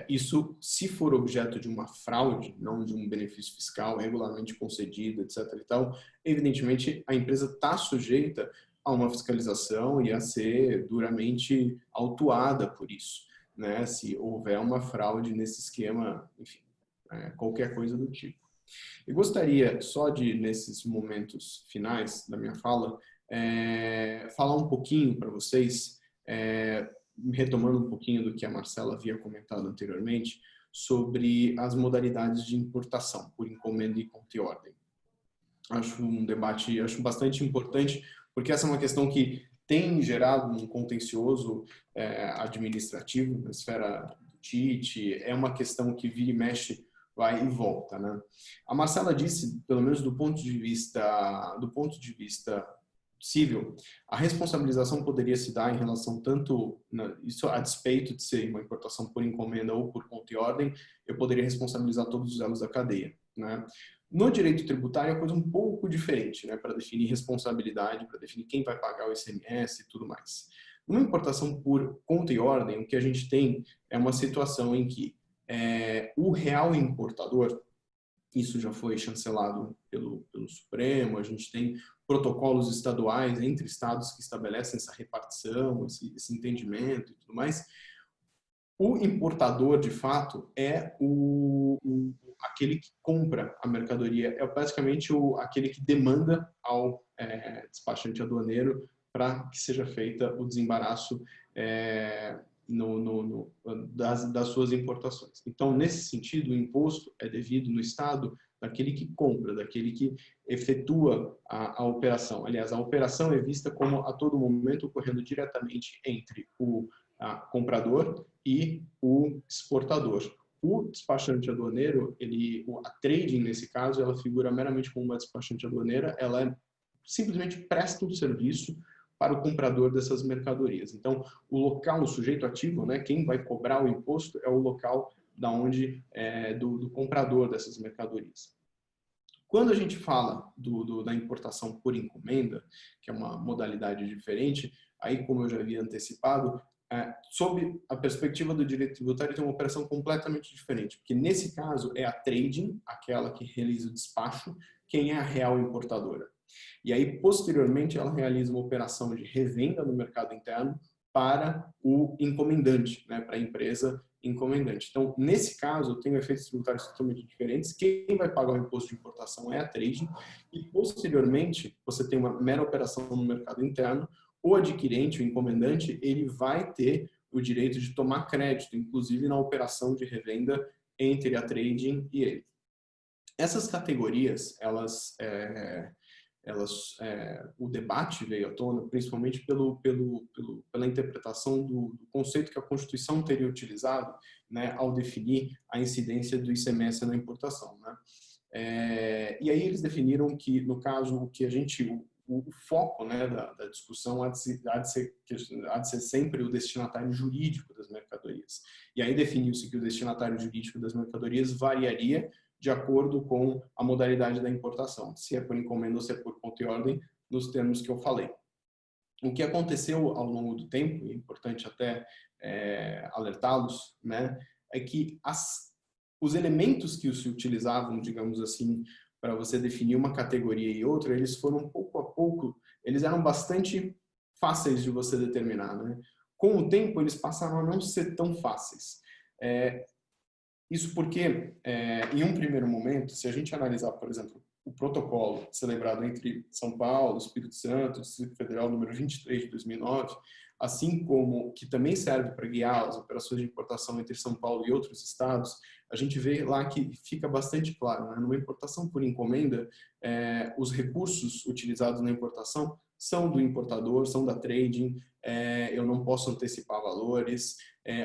[SPEAKER 3] isso, se for objeto de uma fraude, não de um benefício fiscal regularmente concedido, etc. e tal, evidentemente, a empresa está sujeita a uma fiscalização e a ser duramente autuada por isso, né? Se houver uma fraude nesse esquema, enfim, qualquer coisa do tipo. Eu gostaria só de, nesses momentos finais da minha fala, falar um pouquinho para vocês, retomando um pouquinho do que a Marcela havia comentado anteriormente, sobre as modalidades de importação, por encomenda e conta e ordem. Acho um debate, bastante importante, porque essa é uma questão que tem gerado um contencioso administrativo na esfera do TIT, é uma questão que vira e mexe, vai e volta, né? A Marcela disse, pelo menos do ponto de vista civil, a responsabilização poderia se dar em relação tanto, isso a despeito de ser uma importação por encomenda ou por conta e ordem, eu poderia responsabilizar todos os elos da cadeia, né? No direito tributário é coisa um pouco diferente, né, para definir responsabilidade, para definir quem vai pagar o ICMS e tudo mais. Numa importação por conta e ordem, o que a gente tem é uma situação em que o real importador, isso já foi chancelado pelo Supremo, a gente tem protocolos estaduais entre estados que estabelecem essa repartição, esse entendimento e tudo mais. O importador, de fato, é aquele que compra a mercadoria, é basicamente aquele que demanda ao despachante aduaneiro para que seja feita o desembaraço das suas importações. Então, nesse sentido, o imposto é devido no estado daquele que compra, daquele que efetua a operação. Aliás, a operação é vista como a todo momento ocorrendo diretamente entre o comprador e o exportador. O despachante aduaneiro, a trading nesse caso, ela figura meramente como uma despachante aduaneira, ela simplesmente presta um serviço para o comprador dessas mercadorias. Então, o local, o sujeito ativo, né, quem vai cobrar o imposto é o local do comprador dessas mercadorias. Quando a gente fala da importação por encomenda, que é uma modalidade diferente, aí, como eu já havia antecipado, sob a perspectiva do direito tributário, tem uma operação completamente diferente, porque nesse caso é a trading, aquela que realiza o despacho, quem é a real importadora. E aí, posteriormente, ela realiza uma operação de revenda no mercado interno para o encomendante, né, para a empresa encomendante. Então, nesse caso, tem efeitos tributários totalmente diferentes. Quem vai pagar o imposto de importação é a trading e, posteriormente, você tem uma mera operação no mercado interno. O adquirente, o encomendante, ele vai ter o direito de tomar crédito, inclusive na operação de revenda entre a trading e ele. Essas categorias, o debate veio à tona principalmente pela interpretação do conceito que a Constituição teria utilizado, né, ao definir a incidência do ICMS na importação, né? E aí eles definiram que, no caso, o foco, né, da discussão há de ser sempre o destinatário jurídico das mercadorias. E aí definiu-se que o destinatário jurídico das mercadorias variaria de acordo com a modalidade da importação, se é por encomenda ou se é por conta e ordem, nos termos que eu falei. O que aconteceu ao longo do tempo, e é importante até alertá-los, né, é que os elementos que se utilizavam, digamos assim, para você definir uma categoria e outra, eles foram pouco a pouco, eles eram bastante fáceis de você determinar, né? Com o tempo, eles passaram a não ser tão fáceis. Isso porque, em um primeiro momento, se a gente analisar, por exemplo, o protocolo celebrado entre São Paulo, Espírito Santo, Distrito Federal número 23 de 2009, assim como que também serve para guiar as operações de importação entre São Paulo e outros estados, a gente vê lá que fica bastante claro, né? Numa importação por encomenda, os recursos utilizados na importação são do importador, são da trading, eu não posso antecipar valores,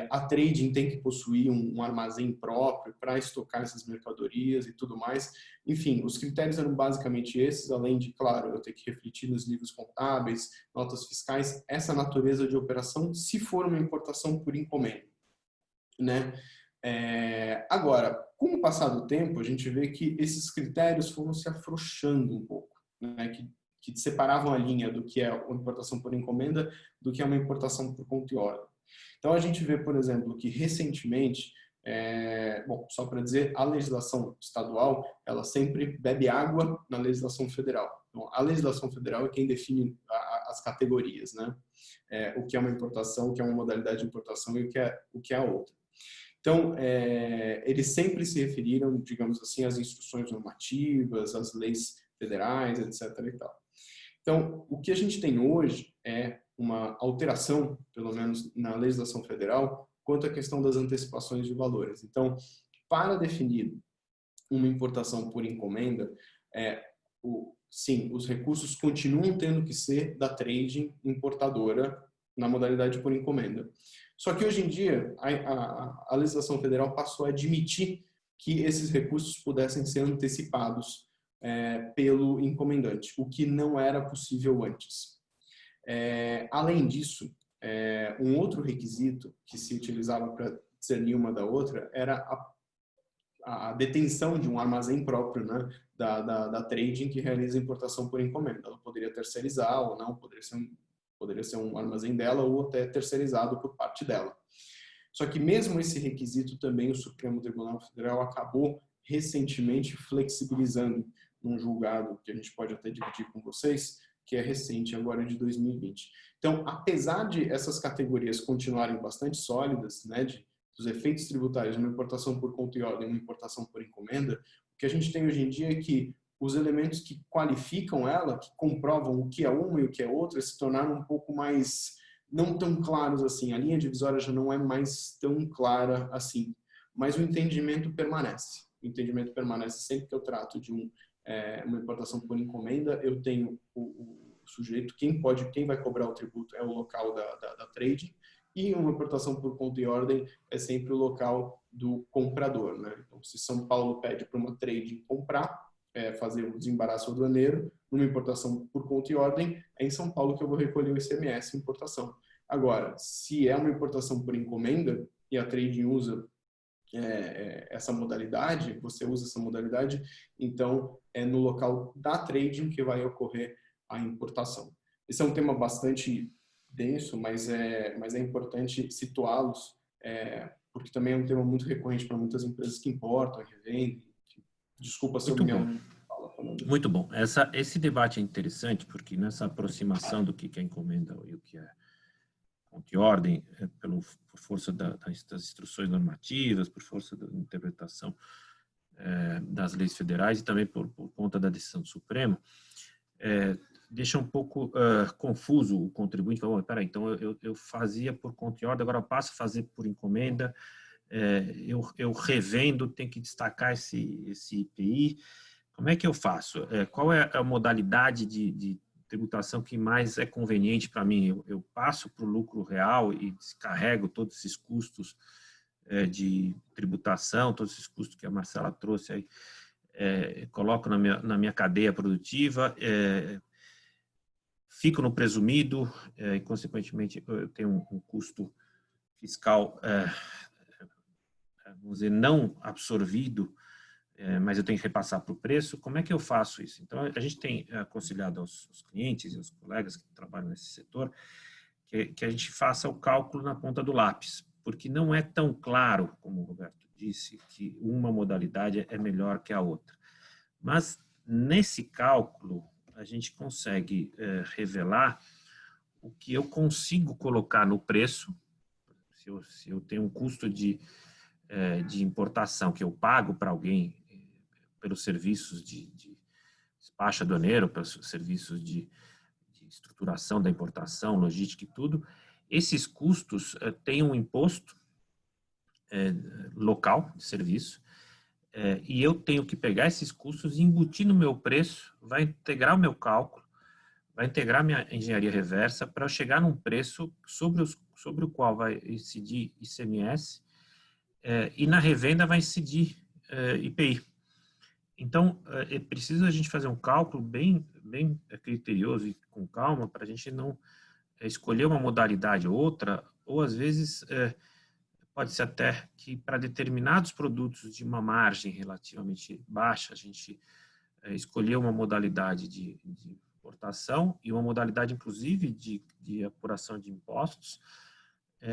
[SPEAKER 3] a trading tem que possuir um armazém próprio para estocar essas mercadorias e tudo mais. Enfim, os critérios eram basicamente esses, além de, claro, eu ter que refletir nos livros contábeis, notas fiscais, essa natureza de operação, se for uma importação por encomenda, né? Agora, com o passar do tempo, a gente vê que esses critérios foram se afrouxando um pouco, né? Que separavam a linha do que é uma importação por encomenda do que é uma importação por conta e ordem. Então, a gente vê, por exemplo, que recentemente, bom, só para dizer, a legislação estadual, ela sempre bebe água na legislação federal. Então, a legislação federal é quem define as categorias, né? O que é uma importação, o que é uma modalidade de importação e o que é a outra. Então, eles sempre se referiram, digamos assim, às instruções normativas, às leis federais, etc. e tal. Então, o que a gente tem hoje é uma alteração, pelo menos na legislação federal, quanto à questão das antecipações de valores. Então, para definir uma importação por encomenda, sim, os recursos continuam tendo que ser da trading importadora na modalidade por encomenda. Só que hoje em dia, a legislação federal passou a admitir que esses recursos pudessem ser antecipados pelo encomendante, o que não era possível antes. Além disso, um outro requisito que se utilizava para discernir uma da outra era a detenção de um armazém próprio, né, da trading que realiza importação por encomenda. Ela poderia terceirizar ou não, poderia ser um armazém dela ou até terceirizado por parte dela. Só que mesmo esse requisito também o Supremo Tribunal Federal acabou recentemente flexibilizando num julgado que a gente pode até dividir com vocês, que é recente, agora de 2020. Então, apesar de essas categorias continuarem bastante sólidas, né, dos efeitos tributários de uma importação por conta e ordem e uma importação por encomenda, o que a gente tem hoje em dia é que os elementos que qualificam ela, que comprovam o que é uma e o que é outra, se tornaram um pouco mais, não tão claros assim. A linha divisória já não é mais tão clara assim, mas o entendimento permanece. O entendimento permanece sempre que eu trato de uma importação por encomenda, eu tenho o sujeito, quem vai cobrar o tributo é o local da trading, e uma importação por conta e ordem é sempre o local do comprador, né? Então, se São Paulo pede para uma trading comprar, fazer o desembaraço aduaneiro, numa importação por conta e ordem, é em São Paulo que eu vou recolher o ICMS importação. Agora, se é uma importação por encomenda e a trading usa essa modalidade, você usa essa modalidade, então é no local da trading que vai ocorrer a importação. Esse é um tema bastante denso, mas é importante situá-los, porque também é um tema muito recorrente para muitas empresas que importam, revendem. Desculpa se eu me fala falando.
[SPEAKER 1] Muito bom. Esse debate é interessante porque nessa aproximação do que é encomenda e o que é conta e ordem, por força das instruções normativas, por força da interpretação das leis federais e também por conta da decisão do Supremo, deixa um pouco confuso o contribuinte. Fala, peraí, então eu fazia por conta e ordem, agora passo a fazer por encomenda, eu revendo, tenho que destacar esse IPI. Como é que eu faço? Qual é a modalidade de tributação que mais é conveniente para mim? Eu passo para o lucro real e descarrego todos esses custos de tributação, todos esses custos que a Marcela trouxe aí, coloco na minha cadeia produtiva, fico no presumido e, consequentemente, eu tenho um custo fiscal, vamos dizer, não absorvido, mas eu tenho que repassar para o preço. Como é que eu faço isso? Então, a gente tem aconselhado aos clientes e aos colegas que trabalham nesse setor que a gente faça o cálculo na ponta do lápis, porque não é tão claro, como o Roberto disse, que uma modalidade é melhor que a outra. Mas, nesse cálculo, a gente consegue revelar o que eu consigo colocar no preço. Se eu tenho um custo de importação que eu pago para alguém pelos serviços de despacho aduaneiro, pelos serviços de estruturação da importação, logística e tudo, Esses custos têm um imposto local de serviço, e eu tenho que pegar esses custos e embutir no meu preço, vai integrar o meu cálculo, vai integrar minha engenharia reversa para eu chegar num preço sobre o qual vai incidir ICMS, e na revenda vai incidir IPI. Então, é preciso a gente fazer um cálculo bem criterioso e com calma para a gente não escolher uma modalidade ou outra, ou às vezes pode ser até que para determinados produtos de uma margem relativamente baixa, a gente escolher uma modalidade de importação e uma modalidade, inclusive, de apuração de impostos,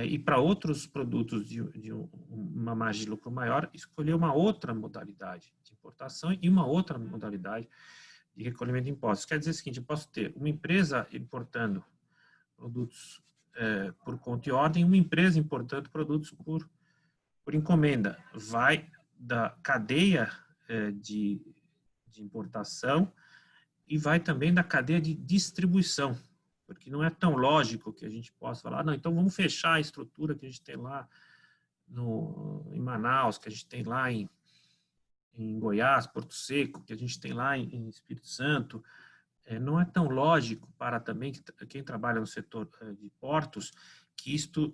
[SPEAKER 1] e para outros produtos de uma margem de lucro maior, escolher uma outra modalidade de importação e uma outra modalidade de recolhimento de impostos. Quer dizer o seguinte, eu posso ter uma empresa importando produtos por conta e ordem, uma empresa importando produtos por encomenda. Vai da cadeia de importação e vai também da cadeia de distribuição, porque não é tão lógico que a gente possa falar, não, então vamos fechar a estrutura que a gente tem lá em Manaus, que a gente tem lá em Goiás, Porto Seco, que a gente tem lá em Espírito Santo. Não é tão lógico para também quem trabalha no setor de portos que isto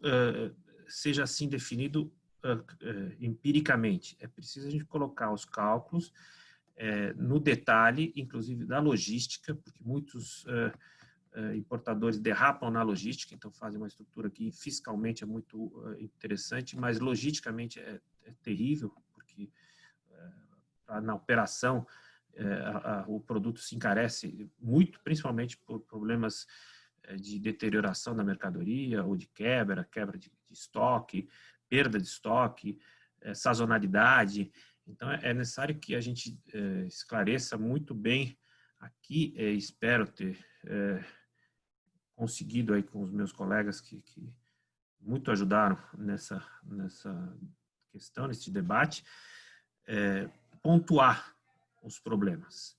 [SPEAKER 1] seja assim definido empiricamente. É preciso a gente colocar os cálculos no detalhe, inclusive da logística, porque muitos importadores derrapam na logística, então fazem uma estrutura que fiscalmente é muito interessante, mas logisticamente é terrível, porque na operação o produto se encarece muito, principalmente por problemas de deterioração da mercadoria ou de quebra de estoque, perda de estoque, sazonalidade. Então, é necessário que a gente esclareça muito bem aqui. Espero ter conseguido aí com os meus colegas que muito ajudaram nessa questão, nesse debate, pontuar os problemas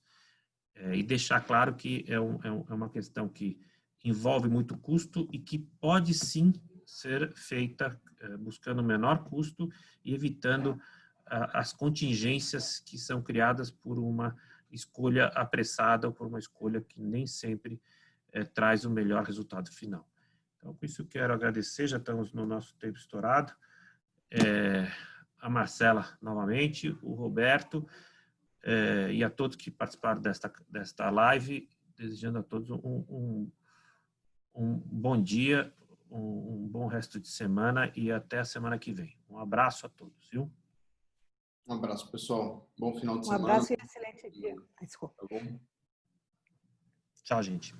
[SPEAKER 1] e deixar claro que é uma questão que envolve muito custo e que pode sim ser feita buscando o menor custo e evitando as contingências que são criadas por uma escolha apressada ou por uma escolha que nem sempre traz o melhor resultado final. Então, com isso eu quero agradecer, já estamos no nosso tempo estourado, a Marcela novamente, o Roberto, e a todos que participaram desta live, desejando a todos um bom dia, um bom resto de semana e até a semana que vem. Um abraço a todos, viu?
[SPEAKER 3] Um abraço, pessoal. Bom final de semana.
[SPEAKER 2] Um abraço e excelente dia. Desculpa.
[SPEAKER 3] Tá bom?
[SPEAKER 1] Tchau, gente.